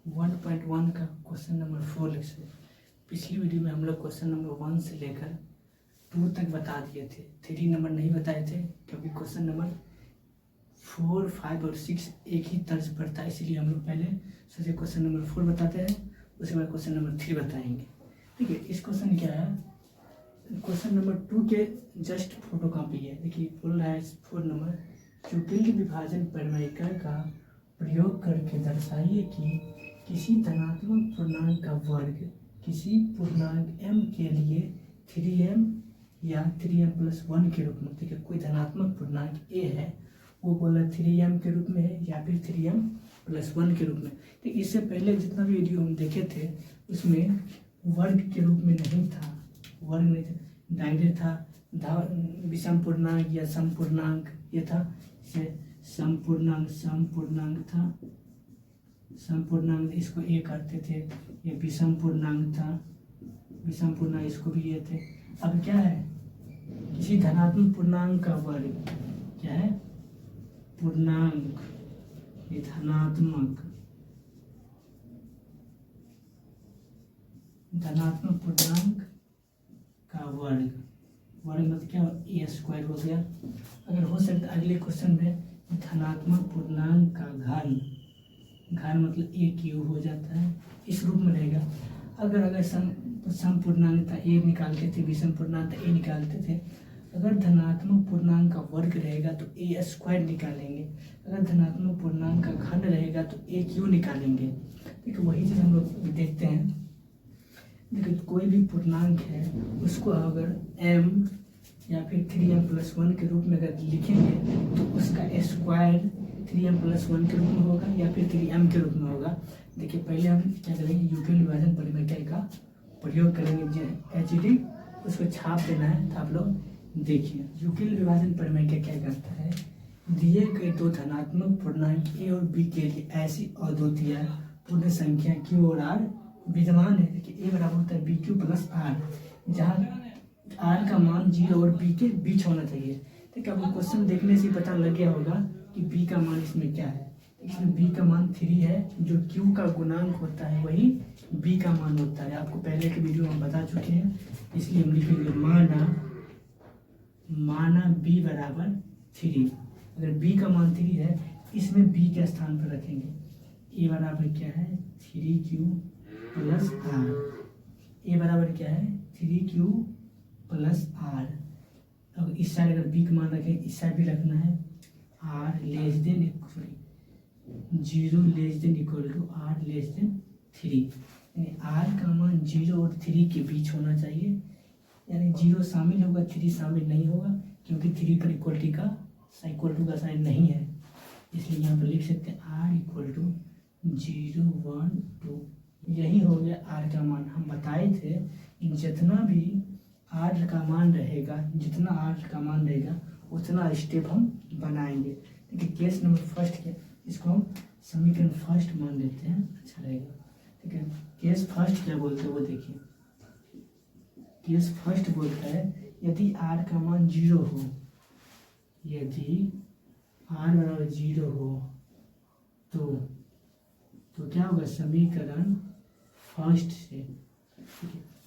1.1 का question number 4 लिख सकते। पिछली वीडियो में हम लोग क्वेश्चन नंबर 1 से लेकर 2 तक बता दिए थे, 3 नंबर नहीं बताए थे क्योंकि क्वेश्चन नंबर 4, 5 और 6 एक ही तर्ज पर था, इसलिए हम लोग पहले सोचे क्वेश्चन नंबर 4 बताते हैं, उसके बाद क्वेश्चन नंबर 3 बताएंगे। ठीक है, इस क्वेश्चन क्या है, क्वेश्चन नंबर 2 के जस्ट फोटो कॉपी है। देखिए बोल रहा है 4 नंबर, चुटिल विभाजन प्रमेयिका का प्रयोग करके दर्शाइए कि किसी धनात्मक पूर्णांक का वर्ग किसी पूर्णांक m के लिए 3m या 3m+1 के रूप में, ठीक है, कोई धनात्मक पूर्णांक a है, वो बोला 3m के रूप में है या फिर 3m+1 के रूप में। तो इससे पहले जितना भी वीडियो हम देखे थे उसमें वर्ग के रूप में नहीं था, वर्ग नहीं था, डायरेक्ट था विषम पूर्णांक या समपूर्णांक, ये था समपूर्णांक था, समपूर्णांक इसको ए करते थे, ये विषम पूर्णांक था, विषम पूर्णांक इसको भी ये थे। अब क्या है, किसी धनात्मक पूर्णांक का वर्ग, क्या है, पूर्णांक, ये धनात्मक पूर्णांक का वर्ग, मतलब क्या, ए स्क्वायर हो गया। अगर हो सकता अगले क्वेश्चन में धनात्मक पूर्णांक का घन मतलब ए क्यूब हो जाता है, इस रूप में रहेगा। अगर सम पूर्णांक था ए निकालते थे, विषम पूर्णांक था ए निकालते थे। अगर धनात्मक पूर्णांक का वर्ग रहेगा तो ए स्क्वायर निकालेंगे, अगर धनात्मक पूर्णांक का घन रहेगा तो ए क्यू निकालेंगे। देखिए वही चीज़ हम लोग देखते हैं। देखिए कोई भी पूर्णांक है उसको अगर m या फिर 3m+1 के रूप में अगर लिखेंगे तो उसका स्क्वायर 3m+1 के रूप में होगा या फिर 3m के रूप में होगा। देखिए पहले हम क्या करेंगे, यूक्लिड विभाजन परिमेय का प्रयोग करेंगे, एचडी उसको छाप देना है। तो आप लोग देखिए यूक्लिड विभाजन परिमेय क्या करता है, दिए गए दो धनात्मक पूर्णांक a और b के लिए ऐसी अद्वितीय पूर्ण संख्या q और r विद्यमान है कि a बराबर होता है bq+r, जहाँ r का मान 0 और b के बीच होना चाहिए। ठीक है, आपको क्वेश्चन देखने से पता लग गया होगा कि b का मान इसमें क्या है। इसमें b का मान 3 है, जो q का गुणांक होता है वही b का मान होता है। आपको पहले के वीडियो में बता चुके हैं, इसलिए हम लिखेंगे माना b बराबर 3। अगर b का मान 3 है, इसमें b के स्थान पर रखेंगे। a बराबर क्या है, 3q+r, a बराबर क्या है, 3q+r। अब इस साइड अगर b का मान रखें, इस साइड भी रखना है, r less than 0 less than equal to r less than 3, यानी r का मान 0 और 3 के बीच होना चाहिए, यानी 0 शामिल होगा 3 शामिल नहीं होगा, क्योंकि 3 पर इक्वलिटी का इक्वल टू का साइन नहीं है, इसलिए यहाँ पर लिख सकते हैं r इक्वल टू 0, 1, 2। यही हो गया r का मान। हम बताए थे जितना भी r का मान रहेगा, जितना r का मान रहेगा उतना स्टेप हम बनाएंगे। देखिए केस नंबर फर्स्ट के, इसको हम समीकरण फर्स्ट मान लेते हैं, अच्छा रहेगा। ठीक है, केस फर्स्ट क्या बोलते हैं वो देखिए। केस फर्स्ट बोलता है यदि r का मान 0 हो, यदि r बराबर 0 हो तो क्या होगा, समीकरण फर्स्ट से,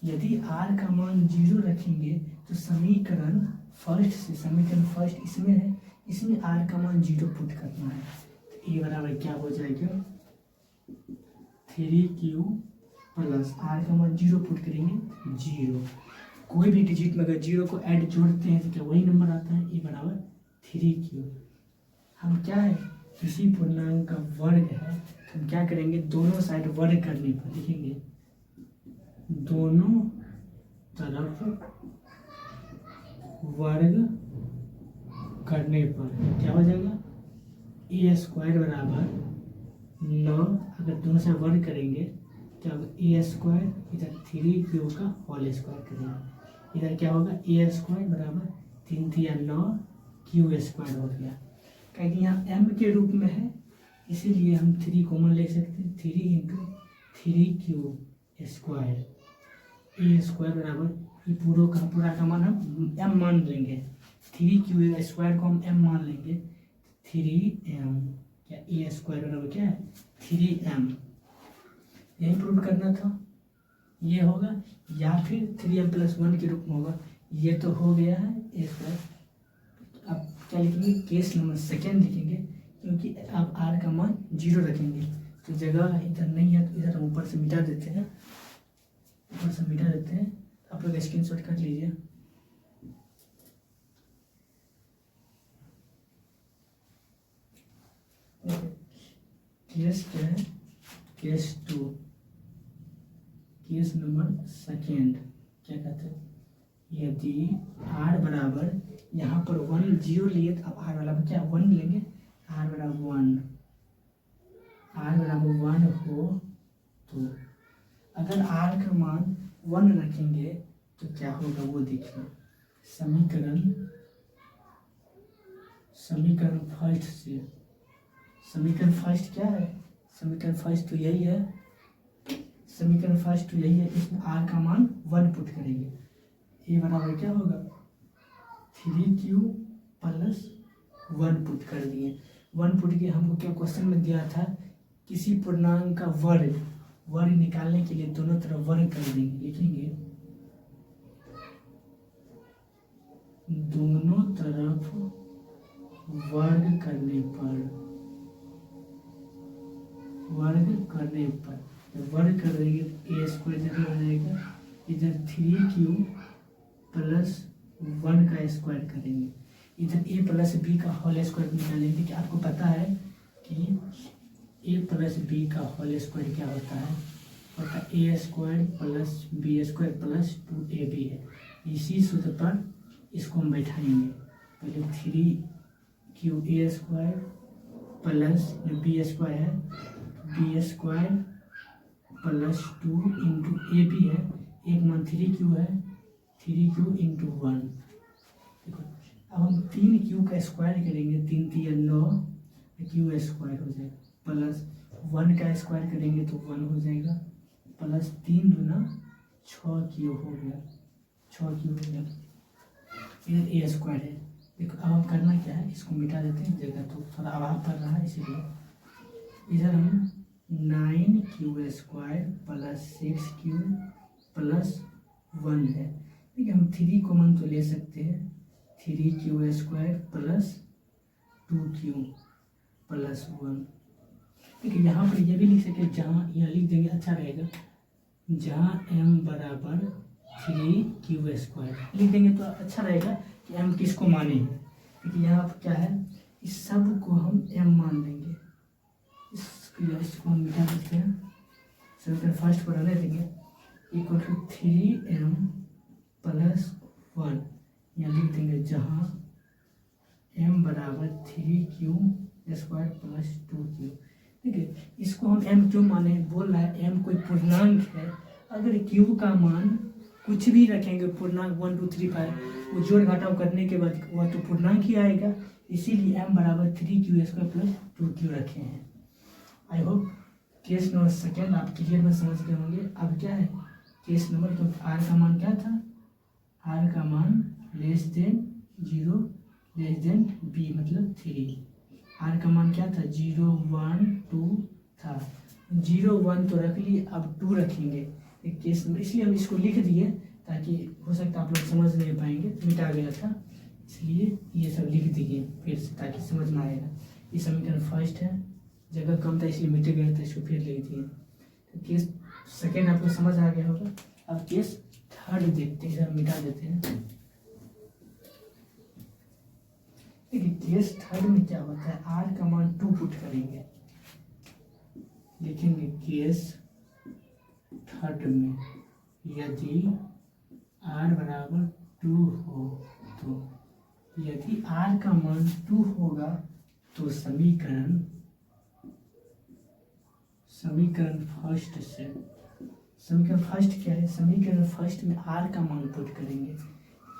यदि r का मान 0 रखेंगे तो समीकरण फर्स्ट से, समीकरण फर्स्ट इसमें है, इसमें r का मान 0 पुट करना है। तो a बराबर क्या हो जाएगा, 3q प्लस r का मान 0 पुट करेंगे 0। कोई भी डिजिट में अगर 0 को ऐड जोड़ते हैं तो क्या वही नंबर आता है, a बराबर 3q। हम क्या है, किसी पूर्णांक का वर्ग है तो हम क्या करेंगे, दोनों साइड वर्ग करने पर लिखेंगे, दोनों तरफ वर्ग करने पर क्या हो जाएगा, ए स्क्वायर बराबर 9, अगर दोनों से वर्ग करेंगे क्या होगा, ए स्क्वायर, इधर 3q का होल स्क्वायर करेंगे, इधर क्या होगा, ए स्क्वायर बराबर 3 3 9 q स्क्वायर हो गया। क्योंकि यहाँ m के रूप में है इसीलिए हम 3 कॉमन ले सकते हैं, 3 × 3q स्क्वायर, ए स्क्वायर बराबर ये पूरा का मान हम m मान लेंगे, 3q स्क्वायर को हम m मान लेंगे, 3m, क्या ए स्क्वायर बराबर क्या है 3m। यही प्रूव करना था, ये होगा, या फिर 3m+1 के रूप में होगा। ये तो हो गया है ए स्क्वायर। अब क्या लिखेंगे, केस नंबर सेकेंड लिखेंगे, क्योंकि आप आर का मान 0 रखेंगे तो जगह इधर नहीं है, तो इधर हम ऊपर से मिटा देते हैं, ऊपर से मिटा देते हैं। आप लोग स्क्रीनशॉट कर लीजिए। केस क्या है, केस 2, केस नंबर सेकेंड क्या कहते हैं, यदि r बराबर यहाँ पर 1 0 लिए तो आप r बराबर क्या 1 लेंगे, r बराबर 1, r बराबर 1 हो तो अगर r का मान 1 रखेंगे तो क्या होगा वो देखिए। समीकरण फर्स्ट से, समीकरण फर्स्ट क्या है, समीकरण फर्स्ट तो यही है, समीकरण फर्स्ट तो यही है। इसमें r का मान 1 पुट करेंगे, ये बराबर क्या होगा 3q प्लस 1 पुट कर दिए। 1 पुट के हमको क्या क्वेश्चन में दिया था, किसी पूर्णांक का वर्ग निकालने के लिए दोनों तरफ वर्ग कर देंगे, लिखेंगे दोनों तरफ वर्ग करने पर, वर्ग कर देंगे तो ए स्क्वायर इधर हो जाएगा, इधर 3q प्लस 1 का स्क्वायर करेंगे, इधर ए प्लस बी का होल स्क्वायर निकालेंगे। कि आपको पता है कि ए प्लस बी का होल स्क्वायर क्या होता है, A square plus B square plus 2ab है। इसी सूत्र पर इसको हम बैठाएंगे, पहले 3q A square plus B square है, B square plus 2 into A B है, एक मान 3q है, 3q इंटू 1। देखो अब हम 3q का स्क्वायर करेंगे, 3 3 9 q स्क्वायर हो जाएगा, प्लस 1 का स्क्वायर करेंगे तो 1 हो जाएगा, प्लस 3 दूना 6q हो गया, 6q हो गया, इधर ए स्क्वायर है। देखो अब हम करना क्या है, इसको मिटा देते हैं, जगह तो थोड़ा अभाव पड़ रहा है इसीलिए। इधर हम 9q square plus 6q plus 1 है, ठीक है। हम 3 कॉमन तो ले सकते हैं, 3q square plus 2q plus 1, ठीक है। यहाँ पर ये भी लिख सकते हैं, जहाँ यह लिख देंगे अच्छा रहेगा, जहाँ m बराबर 3q स्क्वायर लिख देंगे तो अच्छा रहेगा कि m किसको माने हैं, क्योंकि यहाँ पर क्या है, इस सब को हम m मान देंगे, इसको हम मिटा देते हैं, समीकरण फर्स्ट पर रहने देंगे, इक्वल टू 3m प्लस 1, यहाँ लिख देंगे जहाँ m बराबर 3q स्क्वायर प्लस 2q, ठीक है। इसको हम m क्यों माने, बोल रहा है m कोई पूर्णांक है, अगर q का मान कुछ भी रखेंगे पूर्णांक 1 2 3 5, वो जोड़ घटाव करने के बाद वह तो पूर्णांक ही आएगा, इसीलिए m बराबर 3q स्क्वायर प्लस 2q रखे हैं। I hope case number second आप क्लियर में समझ गए होंगे। अब क्या है केस नंबर, क्योंकि r का मान क्या था, r का मान less than 0 less then b मतलब 3, r का मान क्या था 0 1 2 था, 0 1 तो रख लिए, अब 2 रखेंगे एक केस नंबर, इसलिए हम इसको लिख दिए ताकि हो सकता है आप लोग समझ नहीं पाएंगे, मिटा गया था इसलिए ये सब लिख दिए फिर से ताकि समझ में आएगा। ये समीकरण फर्स्ट है, जगह कम था इसलिए मिट गया था, इसको फिर लिख दिए। तो केस सेकेंड आपको समझ आ गया होगा। अब केस थर्ड देखते हैं, मिटा देते हैं। देखिए केस थर्ड में क्या होता है, r का मान 2 पुट करेंगे, लिखेंगे केस थर्ड में यदि r बराबर 2 हो तो, यदि r का मान 2 होगा तो समीकरण फर्स्ट से, समीकरण फर्स्ट क्या है, समीकरण फर्स्ट में r का मान पुट करेंगे,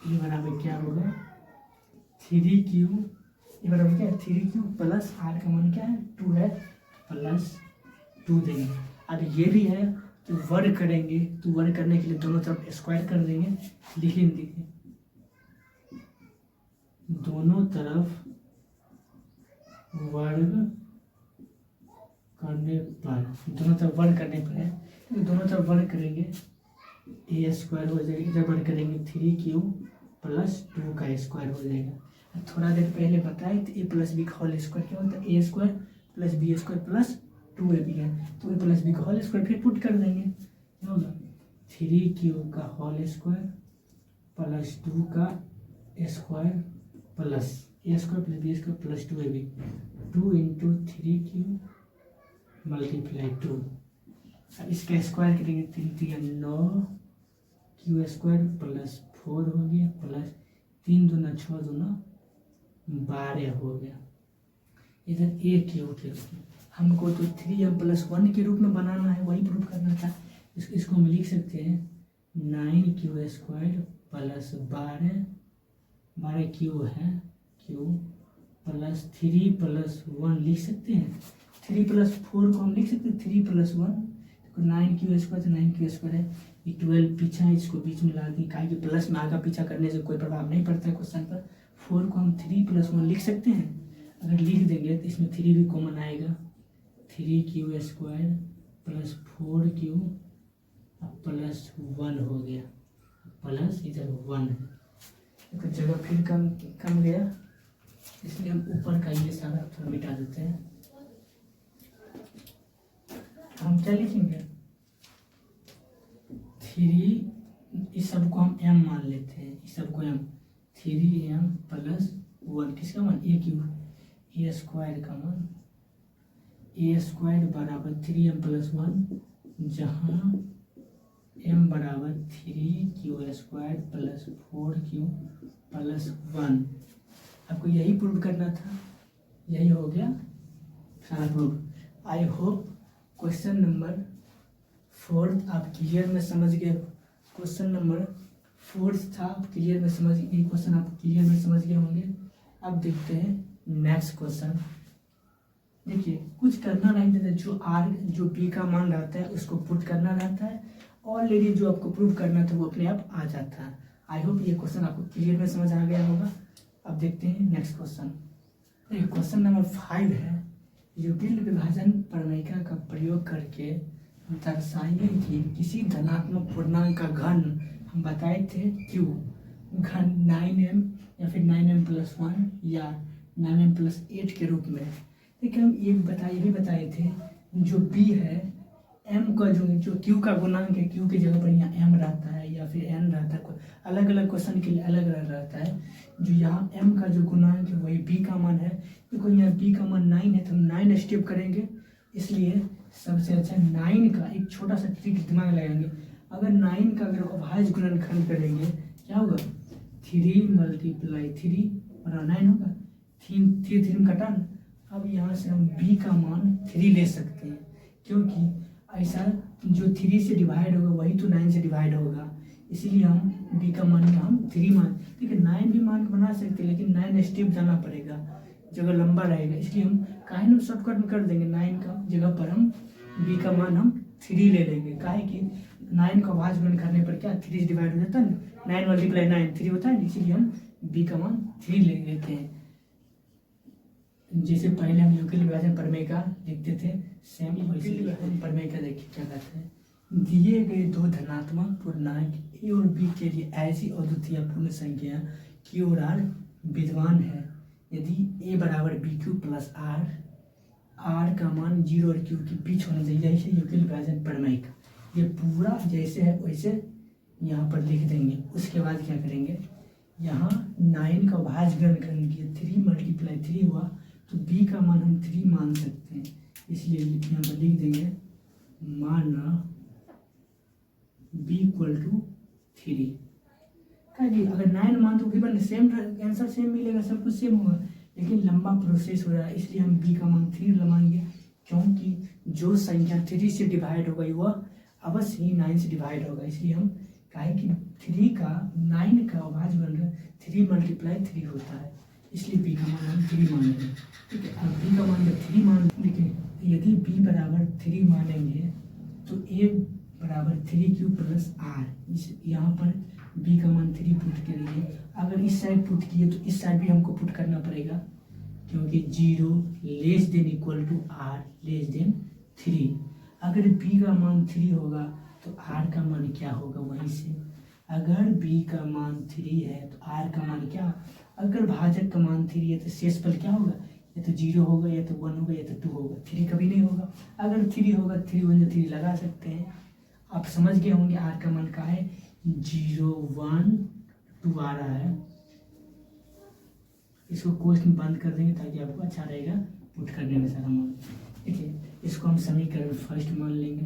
ये बराबर क्या होगा 3q, ये बराबर क्या है 3q प्लस r का मान क्या है 2 है, प्लस 2 देंगे। अब ये भी है कि वर्ग करेंगे, तो वर्ग करने के लिए दोनों तरफ स्क्वायर कर देंगे, लिखेंगे दोनों तरफ वर्ग करने पर, दोनों तरफ वर्ग करने पर है, तो दोनों तरफ वर्ग करेंगे ए स्क्वायर हो जाएगा, इधर वर्ग करेंगे 3 क्यू प्लस 2 का स्क्वायर हो जाएगा। थोड़ा देर पहले बताए तो ए प्लस बी का होल स्क्वायर क्या होता है, A square plus B square plus 2ab है, तो ए प्लस बी का होल स्क्वायर फिर पुट कर देंगे, क्या होगा 3 क्यू का होल स्क्वायर प्लस 2 का square plus A square plus B square plus 2ab, 2 into 3 Q multiply 2। अब इसका स्क्वायर करेंगे 3 9 क्यू स्क्वायर प्लस 4 हो गया प्लस 3 दूना 6 दूना 12 हो गया। इधर ए क्यू के रूप में हमको तो 3m प्लस 1 के रूप में बनाना है, वही प्रूफ करना था। इसको हम लिख सकते हैं 9 क्यू स्क्वायर प्लस 12 क्यू है क्यू प्लस 3 प्लस 1 लिख सकते हैं। 3 प्लस 4 को हम लिख सकते हैं 3 प्लस 1, 9 क्यू स्क्वायर तो 9 क्यू स्क्वायर है, ये 12 पीछा है, इसको बीच में ला दी, काहे कि प्लस में आगा पीछा करने से कोई प्रभाव नहीं पड़ता है क्वेश्चन पर। 4 को हम 3 प्लस 1 लिख सकते हैं, अगर लिख देंगे तो इसमें 3 भी कॉमन आएगा, 3 Q square plus 4 Q plus 1 हो गया, प्लस इधर 1 है, तो जगह फिर कम गया, इसलिए हम ऊपर का ये सारा थोड़ा मिटा देते हैं। हम क्या लिखेंगे 3, इस सब को हम m मान लेते हैं, इस सब को m, 3m प्लस 1 किसका मान ए क्यू, ए स्क्वायर का मान, ए स्क्वायर बराबर 3m प्लस 1, जहाँ m बराबर 3 Q square plus 4 Q plus 1। आपको यही प्रूव करना था, यही हो गया सारा proof. I hope question number 4 आप क्लियर में समझ गए। क्वेश्चन नंबर 4 था, आप क्लियर में समझ गए, क्वेश्चन आप क्लियर में समझ गए होंगे। अब देखते हैं नेक्स्ट क्वेश्चन। देखिए कुछ करना नहीं देता, जो बी का मान रहता है उसको पुट करना रहता है, ऑलरेडी जो आपको प्रूव करना था वो अपने आप आ जाता है। आई होप ये क्वेश्चन आपको क्लियर में समझ आ गया होगा। अब देखते हैं नेक्स्ट क्वेश्चन। क्वेश्चन नंबर 5 है, युटिल विभाजन प्रमेयिका का प्रयोग करके दर्शाइए कि किसी धनात्मक पूर्णांक का घन, हम बताए थे क्यू, घन 9m या फिर 9m प्लस 1 या 9m प्लस 8 के रूप में। देखिए हम ये भी बताए थे, जो b है m का जो q का गुणांक है, q की जगह पर यहाँ m रहता है या फिर n रहता है, अलग अलग क्वेश्चन के लिए अलग अलग रहता है। जो यहाँ m का जो गुणांक है वही b का मान है, देखो यहाँ b का मान 9 है तो हम 9 स्टेप करेंगे, इसलिए सबसे अच्छा 9 का एक छोटा सा ट्रिक दिमाग लगाएंगे। अगर 9 का अगर अभाज्य गुणनखंड करेंगे क्या होगा, 3 मल्टीप्लाई 3 और 9 होगा, 3 में कटा ना। अब यहाँ से हम b का मान 3 ले सकते हैं, क्योंकि ऐसा जो 3 से डिवाइड होगा वही तो 9 से डिवाइड होगा, इसीलिए हम b का मान हम 3 मान, देखिए 9 भी मान बना सकते हैं, लेकिन 9 स्टेप जाना पड़ेगा, जगह लंबा रहेगा, इसलिए हम काहे ना शॉर्टकट में कर देंगे। 9 का जगह पर हम b का मान हम 3 ले लेंगे, काहे कि 9 का भाज्य गुणन करने पर क्या 3 से डिवाइड हो जाता है ना, 9 मल्टीप्लाई 9 3 होता है, इसीलिए हम b का मान 3 ले लेते हैं। जैसे पहले हम युगल विभाजन प्रमेय का लिखते थे, सेम युगल विभाजन प्रमेय का देखिए क्या कहते हैं, दिए गए दो धनात्मक पूर्णांक a और b के लिए ऐसी अद्वितीय पूर्ण संख्या q और r विद्यमान है यदि a बराबर bq प्लस r का मान 0 और q के बीच होना चाहिए। यही है युगल विभाजन प्रमेय का, ये पूरा जैसे है वैसे यहाँ पर लिख देंगे। उसके बाद क्या करेंगे, यहाँ 9 का भाज्य ग्रहण करेंगे, 3 मल्टीप्लाई 3 हुआ तो b का मान हम 3 मान सकते हैं, इसलिए यहाँ पर लिख देंगे माना b इक्वल टू 3। अगर 9 मान तो फिर सेम आंसर सेम मिलेगा, सब कुछ सेम होगा, लेकिन लंबा प्रोसेस हो रहा है, इसलिए हम b का मान 3 लगाएंगे, क्योंकि जो संख्या 3 से डिवाइड हो गई वह अवश्य ही 9 से डिवाइड होगा, इसलिए हम कहे कि 3 का 9 का भाज्य बन रहा है 3 मल्टीप्लाई 3 होता है, इसलिए b का मान हम 3 मानेंगे। ठीक है, अब b का मान जब 3 मान, देखिए यदि b बराबर 3 मानेंगे तो a बराबर 3q प्लस r, इस यहाँ पर b का मान 3 पुट करिए। अगर इस साइड पुट किए तो इस साइड भी हमको पुट करना पड़ेगा, क्योंकि 0 less than equal to r less than 3। अगर b का मान 3 होगा तो r का मान क्या होगा वहीं से। अगर b का मान 3 है तो r का मान क्या, अगर भाजक का मान 3 है तो शेषफल क्या होगा, या तो 0 होगा या तो 1 होगा या तो 2 होगा, 3 कभी नहीं होगा। अगर 3 होगा 3 1 3 लगा सकते हैं। आप समझ गए होंगे r का मान क्या है, 0 1 2 आ रहा है। इसको क्वेश्चन बंद कर देंगे ताकि आपको अच्छा रहेगा पुट करने में सारा मान। ठीक है, इसको हम समीकरण फर्स्ट मान लेंगे।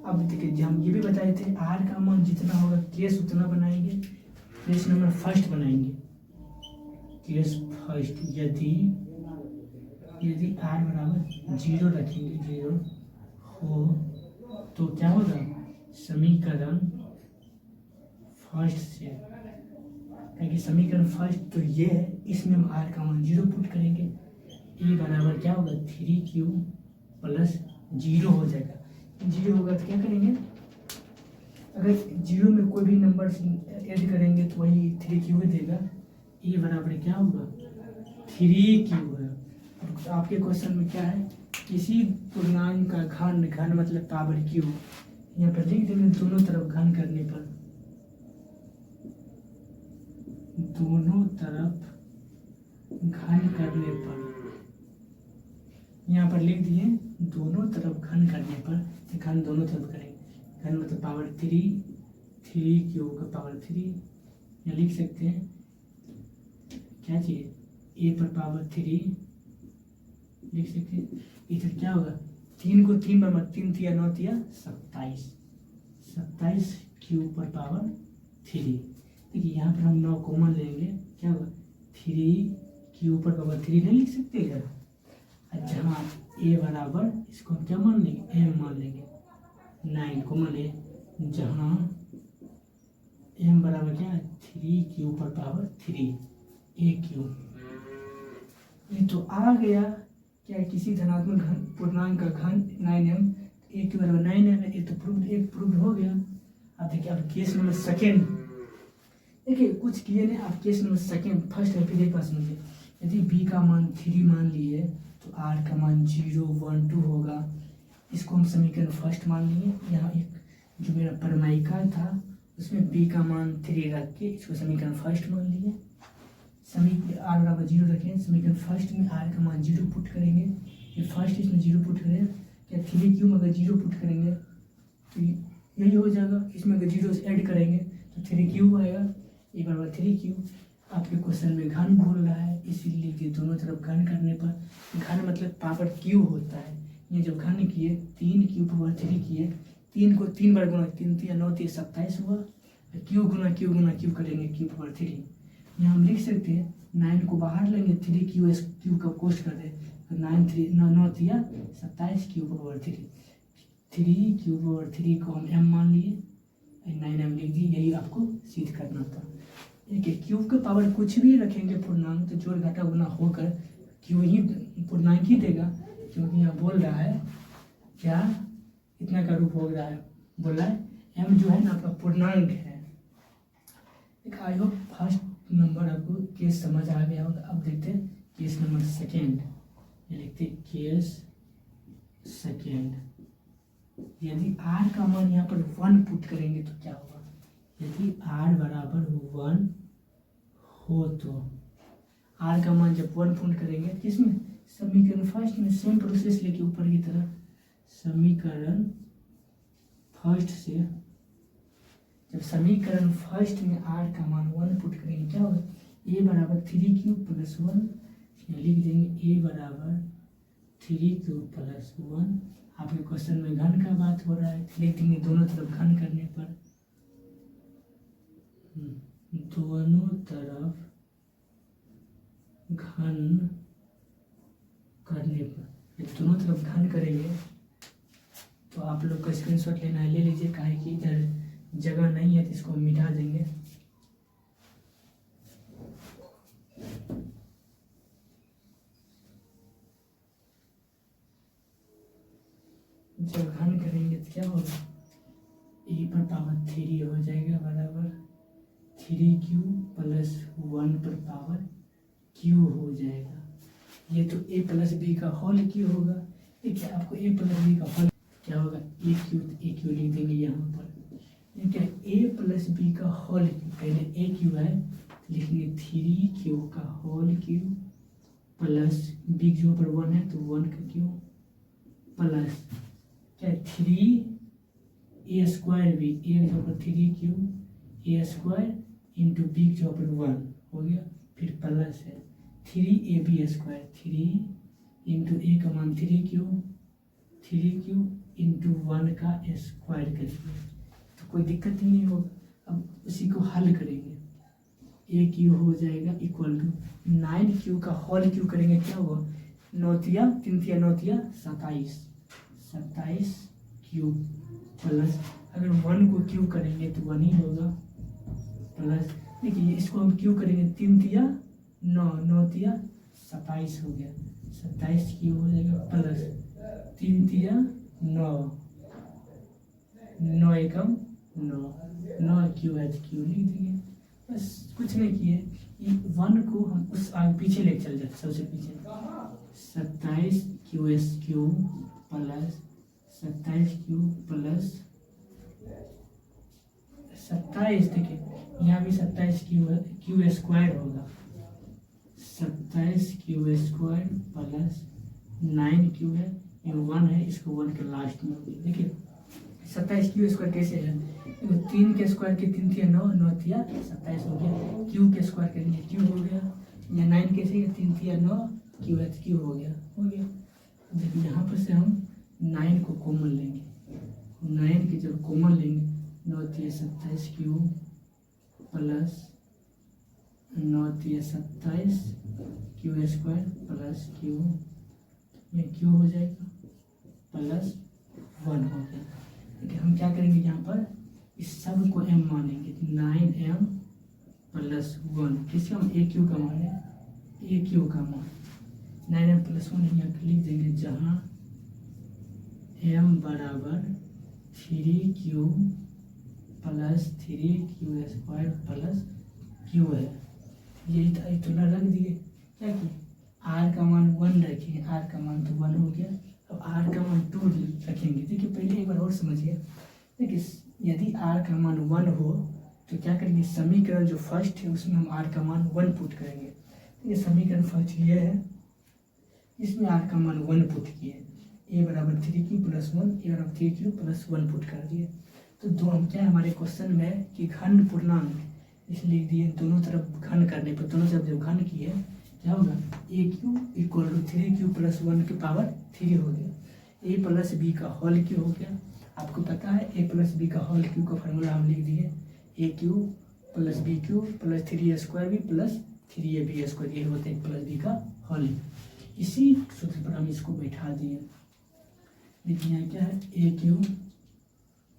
अब देखिए हम ये भी बताए थे r का मान जितना होगा केस उतना बनाएंगे, केस नंबर फर्स्ट बनाएंगे। केस फर्स्ट यदि r बराबर 0 रखेंगे, 0 हो तो क्या होगा, समीकरण फर्स्ट से, क्योंकि समीकरण फर्स्ट तो ये है, इसमें हम r का मान 0 पुट करेंगे। a बराबर क्या होगा 3q प्लस 0 हो जाएगा। 0 होगा तो क्या करेंगे, अगर 0 में कोई भी नंबर ऐड करेंगे तो वही 3q ही देगा। a बराबर क्या होगा 3q है। अब आपके क्वेश्चन में क्या है, किसी पूर्णांक का घन मतलब पावर q, यहाँ पर लिख देंगे दोनों तरफ घन करने पर, दोनों तरफ घन करने पर, यहाँ पर लिख दिए दोनों तरफ घन करने पर, तो घन दोनों तरफ करेंगे। घन मतलब पावर 3 क्यूब का पावर 3, यहाँ लिख सकते हैं क्या चाहिए, a पर पावर 3 लिख सकते हैं। इधर क्या होगा, 3 को 3 बार 3 3 9 3 27 क्यूब पर पावर 3। देखिए यहाँ पर हम 9 कॉमन लेंगे, क्या होगा 3 क्यूब पर पावर 3 नहीं लिख सकते इधर। जहाँ a बराबर, इसको हम क्या मान लेंगे, m मान लेंगे, 9 कॉमन है, जहाँ m बराबर क्या है 3 क्यूब पर पावर 3 a क्यूब। ये तो आ गया क्या, किसी धनात्मक घन पूर्णांक का घन 9m, a के बराबर 9m है, ये तो प्रूव हो गया। अब देखिए अब केस नंबर सेकेंड, देखिए कुछ किए नहीं, आप केस नंबर सेकेंड फर्स्ट है फिर एक बार सुनिए। यदि b का मान 3 मान लिए तो r का मान 0 1 2 होगा। इसको हम समीकरण फर्स्ट मान लिए। यहाँ एक जो मेरा परमायिका था उसमें b का मान 3 रख के इसको समीकरण फर्स्ट मान लिए। r बराबर 0 रखें, समीकरण फर्स्ट में r का मान 0 पुट करेंगे। ये फर्स्ट इसमें 0 पुट करें, क्या 3 क्यूब अगर 0 पुट करेंगे तो यही हो जाएगा। इसमें अगर 0 ऐड करेंगे तो 3 क्यूब आएगा, ये बराबर 3 क्यूब। आपके क्वेश्चन में घन बोल रहा है, इसीलिए कि दोनों तरफ घन करने पर, घन मतलब पावर क्यू होता है। ये जब घन किए 3 क्यूब पावर 3 किए, 3 को 3 बार गुना, 3 3 9 3 27 हुआ, क्यू गुना क्यू करेंगे क्यूब पावर 3। यहाँ हम लिख सकते हैं 9 को बाहर लेंगे, 3 क्यूब का कोष्ट कर दे, 9 3 9 3 27 क्यूब पावर 3, 3 क्यूब पावर 3 को हम m मान लिए, 9m लिख दिए। यही आपको सिद्ध करना था। देखिए क्यूब का पावर कुछ भी रखेंगे पूर्णांक तो जोड़ घटा गुना होकर क्यू ही पूर्णांक ही देगा, क्योंकि यहाँ बोल रहा है क्या, इतना का रूप हो रहा है, बोल रहा है m जो है ना आपका पूर्णांक है। एक आई होप फर्स्ट नंबर आपको केस समझ आ गया होगा। अब देखते हैं केस नंबर सेकेंड, ये लिखते हैं केस सेकेंड। यदि r का मान यहाँ पर 1 पुट करेंगे तो क्या होगा, यदि r बराबर 1 हो तो r का मान जब 1 पुट करेंगे किसमें, समीकरण फर्स्ट में, सेम प्रोसेस लेके ऊपर की तरफ, समीकरण फर्स्ट से जब समीकरण फर्स्ट में r का मान 1 पुट करेंगे क्या होगा, a बराबर 3 क्यूब प्लस 1, लिख देंगे a बराबर 3 क्यूब प्लस 1। आपके क्वेश्चन में घन का बात हो रहा है, लिख देंगे दोनों तरफ घन करने पर, दोनों तरफ घन करने पर, दोनों तरफ घन करेंगे तो आप लोग का स्क्रीनशॉट लेना है, ले लीजिए, काहे कि इधर जगह नहीं है तो इसको मिटा देंगे। जब घन करेंगे तो क्या होगा, ए पर पावर 3 हो जाएगा बराबर 3 क्यू प्लस 1 पर पावर क्यू हो जाएगा। ये तो a प्लस बी का होल क्यू होगा। ठीक है, आपको ए प्लस बी का होल क्या होगा, ए क्यू लिख देंगे यहाँ पर। ठीक है, ए प्लस बी का होल क्यू, पहले ए क्यू है लिखेंगे 3q का होल क्यू प्लस बी जो पर 1 है तो 1 का क्यू प्लस क्या 3 ए स्क्वायर बी, ए जो पर 3q A square into B जो पर 1 हो गया, फिर प्लस है 3ab स्क्वायर, 3 इंटू ए का मान 3q इंटू 1 का स्क्वायर करेंगे तो कोई दिक्कत ही नहीं होगा। अब उसी को हल करेंगे, ए क्यू हो जाएगा इक्वल टू 9q का होल क्यू करेंगे क्या होगा, 9 3 9 27 क्यू प्लस अगर 1 को क्यू करेंगे तो 1 ही होगा प्लस, देखिए इसको हम क्यू करेंगे 3 9 9 27 हो गया, 27 क्यू हो जाएगा प्लस 3 9 9 एकम 9 क्यू है तो क्यू लिख देंगे, बस कुछ नहीं किए। ये 1 को हम उस आगे पीछे ले चल जाते, सबसे पीछे 27 Q S Q plus 27 Q plus 27, देखिए यहाँ भी 27 क्यू स्क्वायर होगा, 27 क्यू स्क्वायर प्लस 9q है, ये 1 है, इसको 1 के लास्ट में होगी। देखिए 27 क्यू स्क्वायर कैसे है, 3 के स्क्वायर के 3 3 9 9 27 हो गया, क्यू के स्क्वायर करेंगे क्यू हो गया, या 9 कैसे 3 3 9 क्यू है तो क्यू हो गया। देखिए यहाँ पर से हम 9 को कॉमन लेंगे, 9 के जब कॉमन लेंगे 9 27 Q plus 9 27 Q square plus Q, ये क्यू हो जाएगा प्लस 1 हो गया। देखिए हम क्या करेंगे यहाँ पर इस सब को m मानेंगे, 9m प्लस 1 किसका हम ए क्यू का मान है, ए क्यू का मान 9m प्लस 1 यहाँ लिख देंगे, जहाँ m बराबर 3q plus 3q square plus q है, यही तो रख दिए क्या कि r का मान 1 रखेंगे, r का मान तो 1 हो गया, अब r का मान 2 रखेंगे। देखिए पहले एक बार और समझिए, देखिए यदि r का मान 1 हो तो क्या करेंगे, समीकरण जो फर्स्ट है उसमें हम r का मान 1 पुट करेंगे। ये समीकरण फर्स्ट ये है, इसमें r का मान 1 पुट किए, a बराबर 3q प्लस 1, a बराबर 3q प्लस 1 पुट कर दिए। तो दो हम क्या है हमारे क्वेश्चन में कि घन पूर्णांक इसलिए दिए, दोनों तरफ घन करने पर दोनों तरफ जब घन किए क्या होगा, A cube equal to 3q plus 1 की पावर 3 हो गया, ए प्लस बी का होल क्यू हो गया। आपको पता है ए प्लस बी का होल क्यू का फार्मूला हम लिख दिए, A cube plus B cube plus 3 square B plus 3ab square, ये होता है प्लस बी का होल। इसी सूत्र पर हम इसको बैठा दिए, देखिए यहाँ क्या है, A cube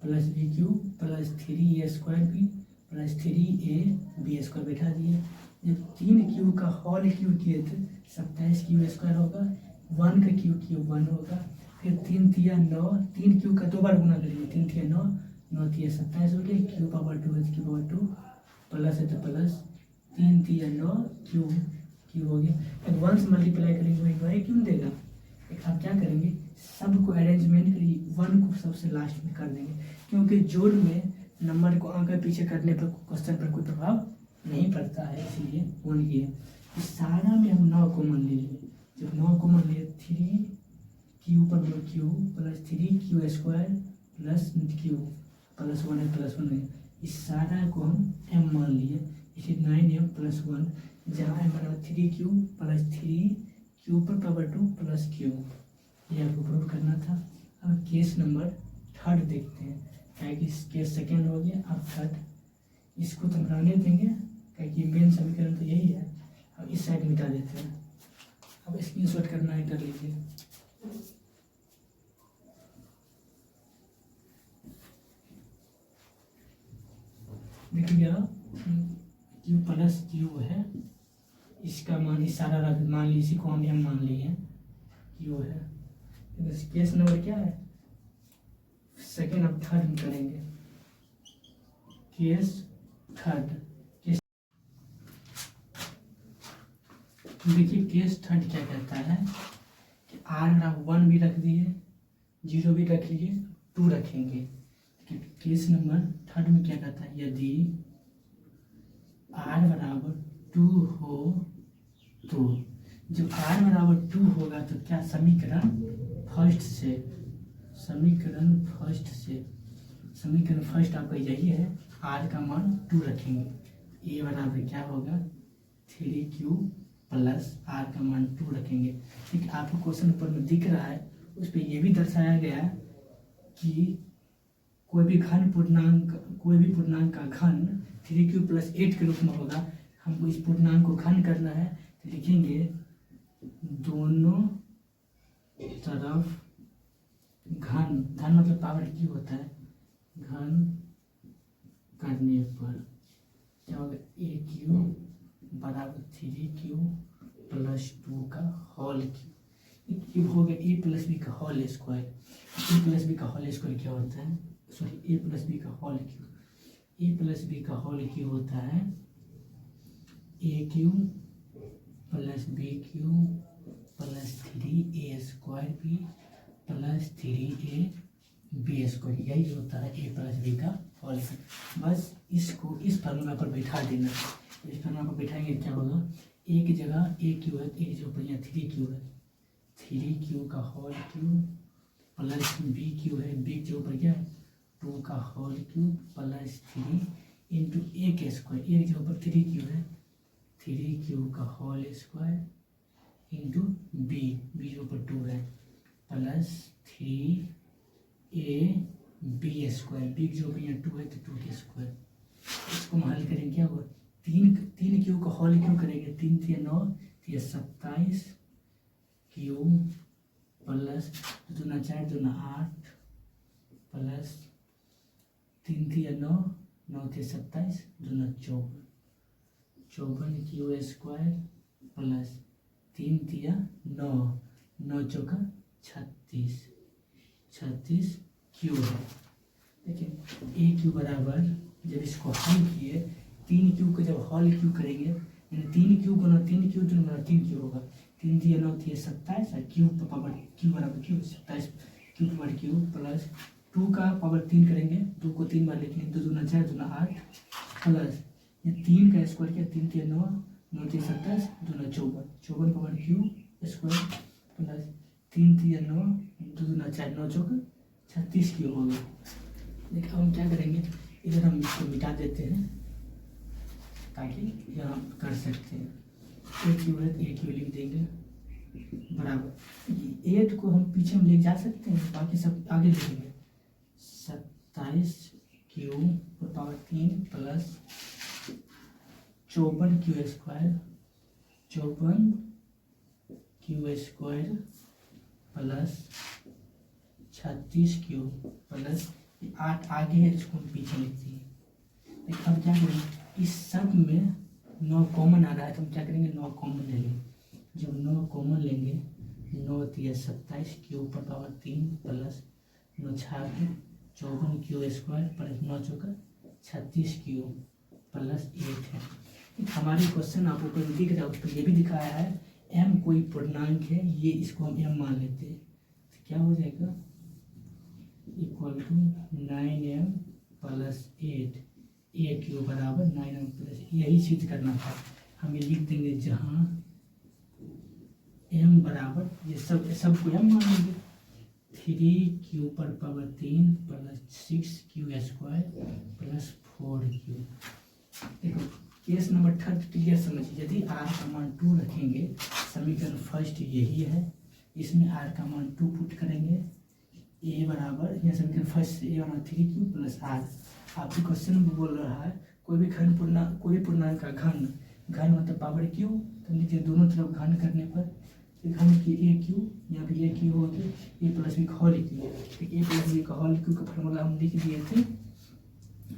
plus B cube plus 3a square B plus 3ab square बैठा दिए। जब 3q का होल क्यू किए थे 27 क्यू स्क्वायर होगा, 1 का क्यू 1 होगा, फिर 3 3 9, 3q का 2 बार गुना करेंगे, 3 3 9 9 3 27 हो गया, क्यू पावर 2 है क्यू पावर 2 प्लस है तो प्लस 3 3 9 क्यू हो गया। अब 1 से मल्टीप्लाई करेंगे वही वही क्यों देगा, एक आप क्या करेंगे सबको अरेंजमेंट करिए, 1 को सबसे लास्ट में कर देंगे, क्योंकि जोड़ में नंबर को आगे पीछे करने पर क्वेश्चन पर कोई प्रभाव नहीं पड़ता है, इसलिए 1 किए। इस सारा में हम 9 कॉमन ले लिए, जब 9 कॉमन लिए 3q पर q plus 3q square plus q plus 1 है प्लस 1 है, इस सारा को हम m मान लिए, इसे 9m प्लस 1, जहाँ m बराबर 3q प्लस 3q पर पावर 2 प्लस q, ये आपको प्रूव करना था। अब केस नंबर 3 देखते हैं, क्या कि केस सेकेंड हो गया, अब 3 इसको तो रहने देंगे क्योंकि मेन समीकरण तो यही है। अब इस साइड मिटा देते हैं, अब स्क्रीनशॉट करना है कर लीजिए। देखिए q प्लस q है, इसका मान इशारा रख मान ली, इसी को हम m मान लिए हैं, q है। केस नंबर क्या है सेकेंड, अब 3 करेंगे, केस 3। देखिए केस 3 क्या कहता है कि आर बराबर 1 भी रख दिए, 0 भी रख लिए, 2 रखेंगे। केस नंबर 3 में क्या कहता है, यदि आर बराबर 2 हो तो, जब आर बराबर 2 होगा तो क्या समीकरण फर्स्ट आपका यही है, आर का मान 2 रखेंगे, ए बराबर क्या होगा 3q प्लस आर का मान 2 रखेंगे। ठीक, आपको क्वेश्चन ऊपर में दिख रहा है, उस पर यह भी दर्शाया गया है कि कोई भी पूर्णांक का घन 3q प्लस 8 के रूप में होगा। हमको इस पूर्णांक को घन करना है तो लिखेंगे दोनों तरफ घन मतलब पावर की होता है, घन करने पर क्या होगा, ए क्यू बराबर 3q प्लस 2 का होल क्यूब हो गया, ए प्लस बी का whole square. A plus B का होल स्क्वायर क्या होता है, सॉरी ए प्लस बी का whole cube, A plus B का होल क्यूब होता है A cube plus B cube plus 3a square B plus 3a B square, यही होता है ए प्लस बी का होल क्यूब। बस इसको इस फार्मूला पर बैठा देना। इस फार्मूला पर बैठाएंगे क्या होगा, ए की जगह ए क्यू है, ए जो पर यहाँ 3q है, 3q का whole cube plus B Q है, बी के ऊपर क्या है 2 का whole cube plus 3 into A के स्क्वायर, ए के ऊपर 3q है, 3q का होल स्क्वायर इंटू बी के ऊपर 2 है plus 3a B square, B के ऊपर यहाँ 2 है तो 2 के स्क्वायर। इसको हम हल करेंगे क्या होगा, 3q का होल क्यूब करेंगे, 3 3 9 3 27 cube plus 2 4 2 8 plus 3 3 9 9 3 27 2 54 q square plus 3 3 9 9 चौका 36 क्यू है। देखिए ए क्यू बराबर, जब इसको हल किए 3q को जब हल क्यू करेंगे, यानी 3q को ना 3q तो ना 3q होगा, 3 3 9 3 27 और क्यू पावर क्यू बराबर Q 27 Q power Q plus 2 का पावर 3 करेंगे, 2 को 3 बार लिखेंगे, 2 2 4 2 8 प्लस ये 3 का स्क्वायर किया, 3 3 9 9 3 27 2 54 पावर क्यू स्क्वायर प्लस 3 3 9 2 2 4 9 चौका 36 क्यू हो गया। देखिए हम क्या करेंगे, इधर हम इसको मिटा देते हैं ताकि यहाँ कर सकते हैं, ए क्यू है तो ए क्यू लिख देंगे बराबर 8 को हम पीछे में ले जा सकते हैं, बाकी सब आगे लिखेंगे 27 Q power 3 plus 54 Q square plus 36 Q plus 8 आगे है जिसको हम पीछे लिखते हैं। देखिए अब क्या करेंगे, इस सब में 9 कॉमन आ रहा है तो हम क्या करेंगे 9 कॉमन ले लेंगे। जब 9 कॉमन लेंगे 9 3 27 क्यू पर power 3 plus 9 6 54 Q square plus 9 चौका 36 क्यू प्लस 8 है। हमारी क्वेश्चन आप ऊपर में दिख रहा है, उस पर यह भी दिखाया है m कोई पूर्णांक है, ये इसको हम m मान लेते हैं तो क्या हो जाएगा equal to 9m plus 8 A Q बराबर 9m प्लस, यही सिद्ध करना था। हम ये लिख देंगे जहाँ m बराबर ये सबको m मान लेंगे, 3q पर power 3 plus 6q square plus 4q। देखो केस नंबर 3 क्लियर समझिए, यदि r का मान 2 रखेंगे, समीकरण फर्स्ट यही है, इसमें r का मान 2 पुट करेंगे, a बराबर यह समीकरण फर्स्ट a बराबर 3q प्लस r। आपके क्वेश्चन में बोल रहा है कोई भी पूर्णांक का घन मतलब पावर q, तो लीजिए दोनों तरफ घन करने पर घन की ए क्यू, यहाँ भी ए क्यू होगी, ए प्लस बी का होल क्यू, ए प्लस बी का होल क्यू का फॉर्मूला हम लिख दिए थे,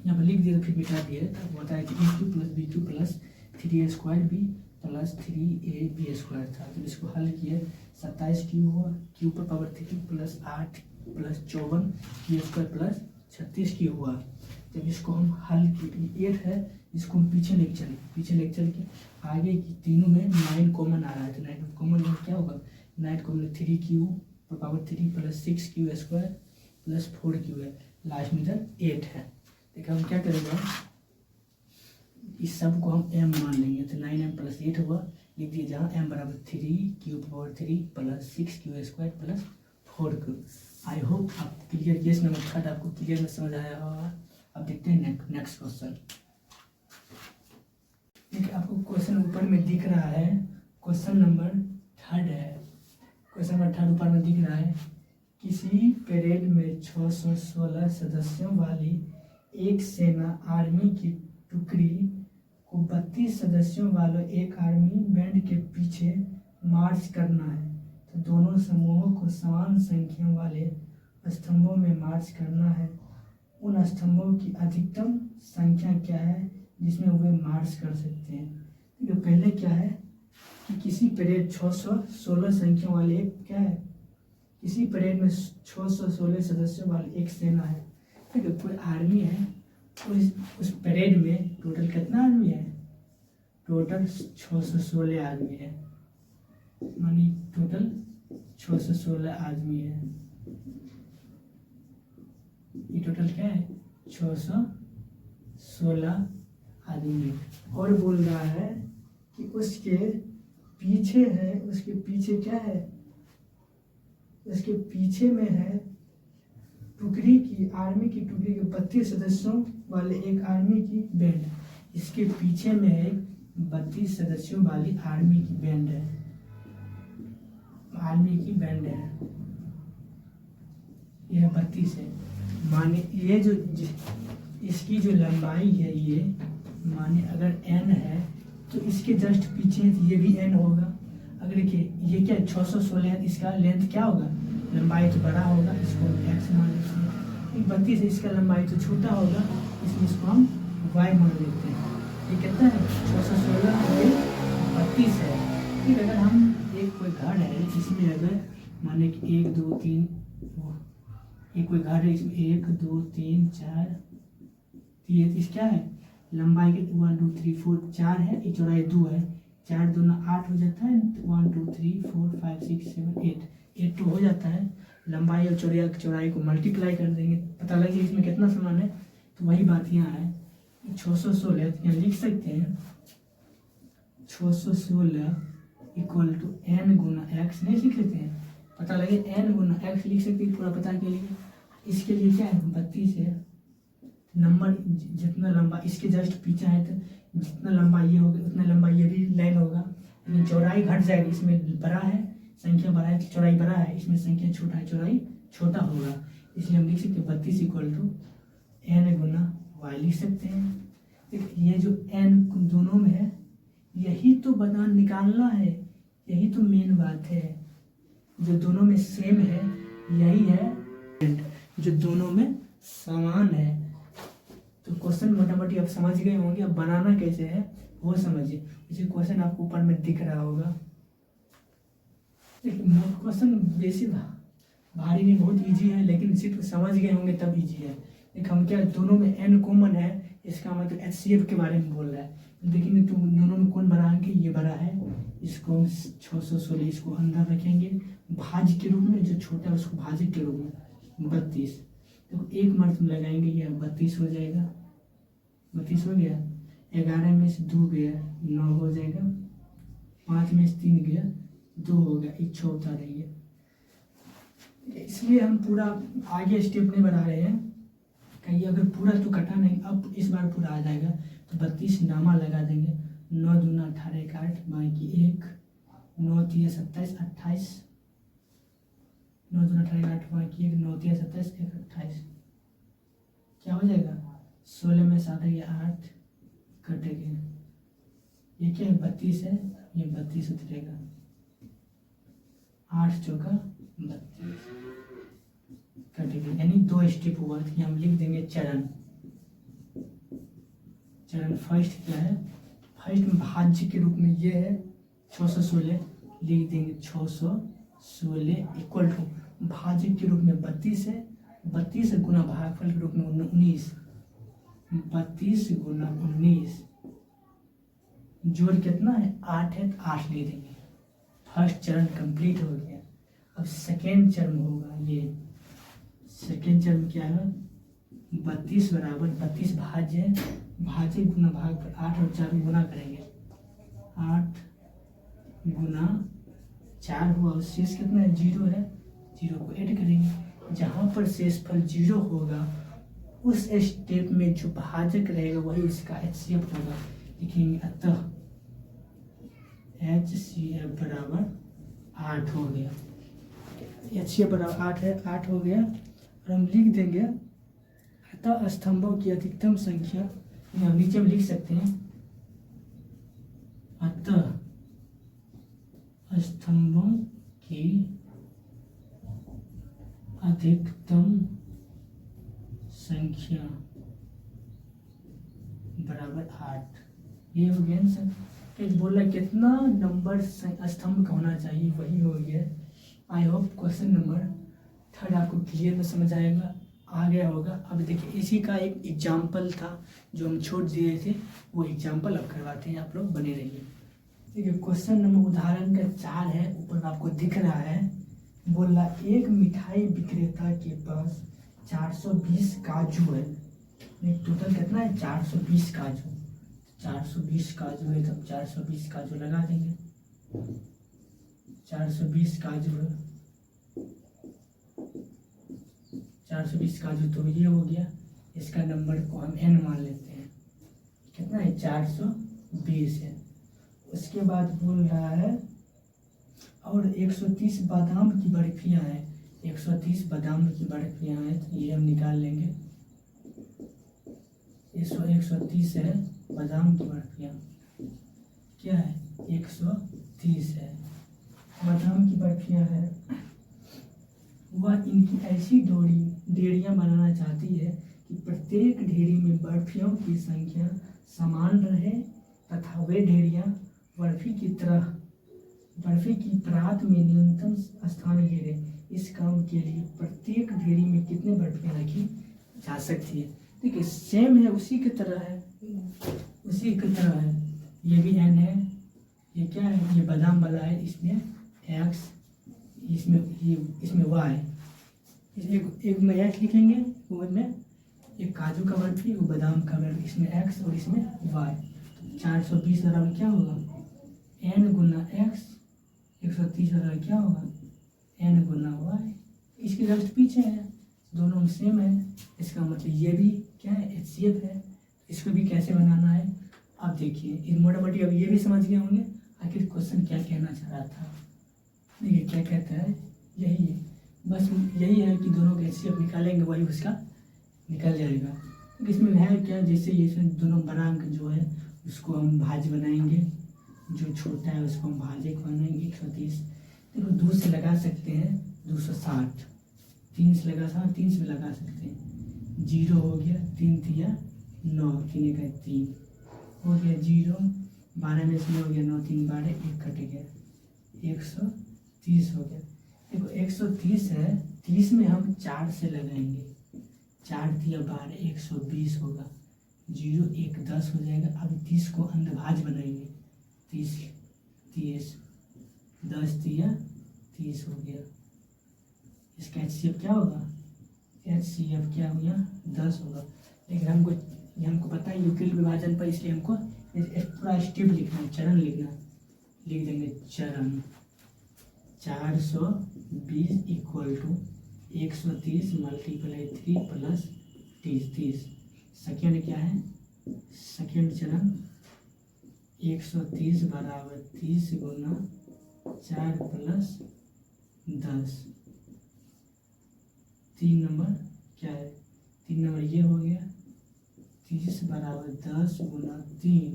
यहाँ पर लिख दिए फिर मिटा दिए, तब बताया कि A cube plus B cube plus 3a square B plus 3a B square था। जब इसको हल किए 27 क्यू हुआ, क्यू पर power 3 plus 8 plus 54 Q square plus 36 Q हुआ। जब इसको हम हल किए 8 है, इसको हम पीछे लेके चल के आगे की तीनों में 9 कॉमन आ रहा है, तो 9 कॉमन क्या होगा नाइट को हमने 3q पर power 3 plus 6q square plus 4q है, लास्ट में इधर 8 है। देखिए हम क्या करेंगे, इस सब को हम m मान लेंगे, तो 9m प्लस 8 हुआ, लिख दिए जहाँ m बराबर 3q power 3 plus 6q square plus 4q। I hope आप क्लियर, ये नंबर थर्ड आपको क्लियर में समझ आया होगा। अब देखते हैं नेक्स्ट क्वेश्चन। देखिए आपको क्वेश्चन ऊपर में दिख रहा है, क्वेश्चन नंबर थर्ड है। क्वेश्चन नंबर थर्ड ऊपर में दिख रहा है, किसी परेड में 616 सदस्यों वाली एक सेना आर्मी की टुकड़ी को 32 सदस्यों वाले एक आर्मी बैंड के पीछे मार्च करना है, तो दोनों समूहों को समान संख्या वाले स्तंभों में मार्च करना है। उन स्तंभों की अधिकतम संख्या क्या है जिसमें वे मार्च कर सकते हैं। तो पहले क्या है कि किसी परेड 616 संख्या वाले एक क्या है, किसी परेड में 616 सदस्यों वाली एक सेना है। ठीक है, कोई आर्मी है, उस परेड में टोटल कितना आदमी है, टोटल 616 आदमी है, मानी टोटल 616 आदमी है। ये टोटल क्या है, 616 आदमी। और बोल रहा है कि उसके पीछे है, उसके पीछे क्या है, उसके पीछे में है टुकड़ी की, आर्मी की टुकड़ी के 32 सदस्यों वाले एक आर्मी की बैंड। इसके पीछे में एक 32 सदस्यों वाली आर्मी की बैंड है, आर्मी की बैंड है, यह 32 है। माने ये जो इसकी जो लंबाई है, ये माने अगर n है तो इसके जस्ट पीछे ये भी n होगा। अगर देखिए ये क्या 616 है, इसका लेंथ क्या होगा, लंबाई तो बड़ा होगा, इसको x मान लेते हैं। 32 है, इसका लंबाई तो छोटा होगा, इसलिए इसको हम y मान लेते हैं। ये कितना है, 616 और 32 है। फिर अगर हम एक कोई घर है, इसमें अगर माने कि 1 2 3 ये कोई घर है, इसमें 1 2 3 4 3, इस क्या है लंबाई के 1 2 3 4 4 है, ये चौड़ाई 2 है, 4 दूना 8 हो जाता है, 1 2 3 4 5 6 7 8 तो हो जाता है। लंबाई और चौड़ाई को मल्टीप्लाई कर देंगे, पता लगे इसमें कितना समान है। तो वही बात यहाँ है, 616 यहाँ लिख सकते हैं 616 इक्वल टू n गुना x, नहीं लिख सकते हैं, पता लगे n गुना x लिख सकते हैं पूरा पता के लिए। इसके लिए क्या है 32 है, नंबर जितना लंबा इसके जस्ट पीछे है, तो जितना लंबा ये होगा उतना लंबा ये भी लाइन होगा, लेकिन चौड़ाई घट जाएगी, इसमें बड़ा है संख्या बड़ा है, चौड़ाई बड़ा है, इसमें संख्या छोटा है, चौड़ाई छोटा होगा, इसलिए हम लिख सकते हैं 32 इक्वल टू n गुना y लिख सकते हैं। ये जो n दोनों में है, यही तो बता निकालना है, यही तो मेन बात है, जो दोनों में सेम है यही है, जो दोनों में समान है। तो क्वेश्चन मोटामोटी आप समझ गए होंगे, अब बनाना कैसे है वो समझिए। इसे क्वेश्चन आपको ऊपर में दिख रहा होगा। देखिए क्वेश्चन बेसिक भारी नहीं, बहुत इजी है, लेकिन सिर्फ समझ गए होंगे तब इजी है। देख हम क्या, दोनों में n कॉमन है, इसका मतलब HCF के बारे में बोल रहा है। देखेंगे तो दोनों में कौन बड़ा है, ये बड़ा है, इसको 616 इसको अंदर रखेंगे भाज्य के रूप में, जो छोटा है उसको भाज्य के रूप में 32, तो एक मर्द में लगाएंगे, ये 32 हो जाएगा, 32 हो गया, 11 में से 2 गया 9 हो जाएगा, 5 में से 3 गया 2 हो गया, एक 6 उतारेंगे। इसलिए हम पूरा आगे स्टेप नहीं बढ़ा रहे हैं, कहीं अगर पूरा तो कटा नहीं, अब इस बार पूरा आ जाएगा, तो 32 नामा लगा देंगे, 9 दूना 18 8 बाकी 1 9 3 27 28, 9 दूना 18 8 बाकी 1 9 3 27 1 28, क्या हो जाएगा 16 में 7 या 8 कटेंगे, ये क्या है 32 है, ये 32 उतरेगा, 8 चौका 32 कटेंगे, यानी 2 स्टेप हुआ। तो हम लिख देंगे चरण। चरण फर्स्ट क्या है, फर्स्ट में भाज्य के रूप में ये है 616, लिख देंगे 616 इक्वल टू भाज्य के रूप में 32 है, 32 गुना भागफल के रूप में 19, 32 गुना 19 जोड़ कितना है 8 है, तो 8 ले देंगे, फर्स्ट चरण कंप्लीट हो गया। अब सेकेंड चरण होगा। ये सेकेंड चरण क्या है? 32 बराबर 32 भाज्य गुना भाग पर 8 और 4 गुना करेंगे। 8 गुना 4 हुआ और शेष कितना है? 0 है। 0 को ऐड करेंगे। जहाँ पर शेषफल 0 होगा उस स्टेप में जो भाजक रहेगा वही उसका HCF होगा। लिखेंगे अतः HCF बराबर 8 हो गया। HCF बराबर 8 है, 8 हो गया। और हम लिख देंगे अतः स्तंभों की अधिकतम संख्या, हम नीचे में लिख सकते हैं अतः स्तंभों की अधिकतम संख्या बराबर 8। ये हो गया आंसर। बोला कितना नंबर स्तंभ का होना चाहिए, वही हो गया। आई होप क्वेश्चन नंबर 3 आपको क्लियर में समझ आएगा, आ गया होगा। अब देखिए इसी का एक एग्जाम्पल था जो हम छोड़ दिए थे, वो एग्जाम्पल अब करवाते हैं, आप लोग बने रहिए। देखिए क्वेश्चन नंबर उदाहरण का 4 है, ऊपर आपको दिख रहा है। बोल रहा एक मिठाई विक्रेता के पास 420 काजू है। टोटल कितना है? 420 काजू। 420 काजू है तो 420 काजू लगा देंगे। 420 काजू है, 420 काजू तो ये हो गया। इसका नंबर को हम n मान लेते हैं। कितना है? 420 है। उसके बाद बोल रहा है और 130 बादाम की बर्फियाँ हैं। 130 बादाम की बर्फियाँ हैं तो ये हम निकाल लेंगे। 130 है बादाम की बर्फियाँ, क्या है? 130 है बादाम की बर्फियाँ है। वह इनकी ऐसी डेरियाँ बनाना चाहती है कि प्रत्येक ढेरी में बर्फियों की संख्या समान रहे तथा वे ढेरियाँ बर्फी की परात में न्यूनतम स्थान घेरे। इस काम के लिए प्रत्येक ढेरी में कितने बर्फियाँ रखी जा सकती है? देखिए सेम है, उसी की तरह है, उसी की तरह है। ये भी n है, ये क्या है? ये बादाम वाला है, इसमें x, इसमें y। एक में x लिखेंगे, वो में एक काजू का बर्फी, वो बादाम का बर्फी, इसमें x और इसमें y। 420 बराबर क्या होगा? n गुना x। 130 बराबर क्या होगा? n गुना y। इसके जस्ट पीछे है, दोनों सेम है। इसका मतलब ये भी क्या है? HCF है। इसको भी कैसे बनाना है आप देखिए। मोटा मोटी अब ये भी समझ गए होंगे आखिर क्वेश्चन क्या कहना चाह रहा था। देखिए क्या कहता है, यही है, बस यही है कि दोनों का HCF निकालेंगे वही उसका निकल जाएगा। इसमें है क्या? जैसे ये दोनों बड़ा अंक जो है उसको हम भाज्य बनाएंगे, जो छोटा है उसको हम भाज्य बनाएंगे। 130 देखो 2 से लगा सकते हैं, 260। 3 से लगा सकते, 3 से लगा सकते हैं। 0 हो गया, 3 दिया 9, 3 का 3 हो गया 0। 12 में से 9 हो गया, 9 3 12, 1 कट गया, 130 हो गया। देखो 130 है, 30 में हम 4 से लगाएंगे। 4 दिया 12, 120 होगा। 0 1 10 हो जाएगा। अब 30 को अंधभाज बनाएंगे। 30 10 दिया 30 हो गया। इसका HCF क्या होगा? HCF क्या हो गया? 10 होगा। लेकिन हमको पता है यूक्लिड विभाजन पर, इसलिए हमको पूरा स्टेप लिखना है, चरण लिखना। लिख देंगे चरण 420 equal to 130 multiply 3 plus 30। Second क्या है? सेकेंड चरण 130 बराबर 30 गुना 4 प्लस 10। 3 नंबर क्या है? 3 नंबर ये हो गया। 30 बराबर 10 गुना 3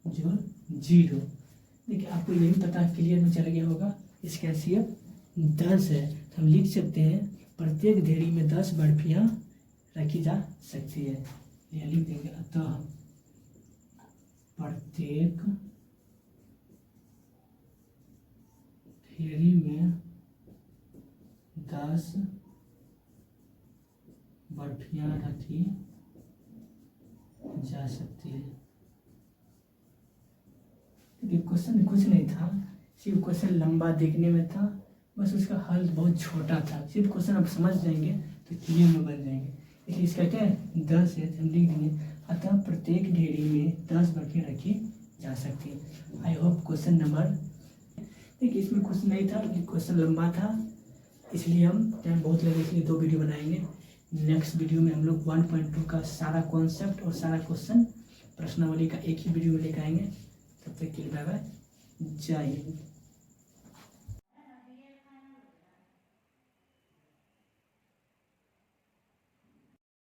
जो 0। देखिए आपको ये भी पता क्लियर में चल गया होगा। इसका HCF 10 है तो हम लिख सकते हैं प्रत्येक ढेरी में 10 बर्फियाँ रखी जा सकती है। यह लिख देंगे अतः प्रत्येक ढेरी में 10 बर्फियाँ रखी जा सकती है। देखिए क्वेश्चन कुछ नहीं था, सिर्फ क्वेश्चन लंबा देखने में था, बस उसका हल बहुत छोटा था। सिर्फ क्वेश्चन आप समझ जाएंगे तो क्लियर में बन जाएंगे। इसलिए इसका क्या है 10 है, हम लिख देंगे। अतः प्रत्येक ढेरी में 10 बकेट रखी जा सकती है। आई होप क्वेश्चन नंबर, देखिए इसमें क्वेश्चन नहीं था, क्वेश्चन लंबा था, इसलिए हम टाइम बहुत लगे, इसलिए 2 वीडियो बनाएंगे। नेक्स्ट वीडियो में हम लोग 1.2 का सारा कॉन्सेप्ट और सारा क्वेश्चन प्रश्नावली का एक ही वीडियो में लेकर आएंगे। तब तक के लिए बाय बाय, जय हिंद।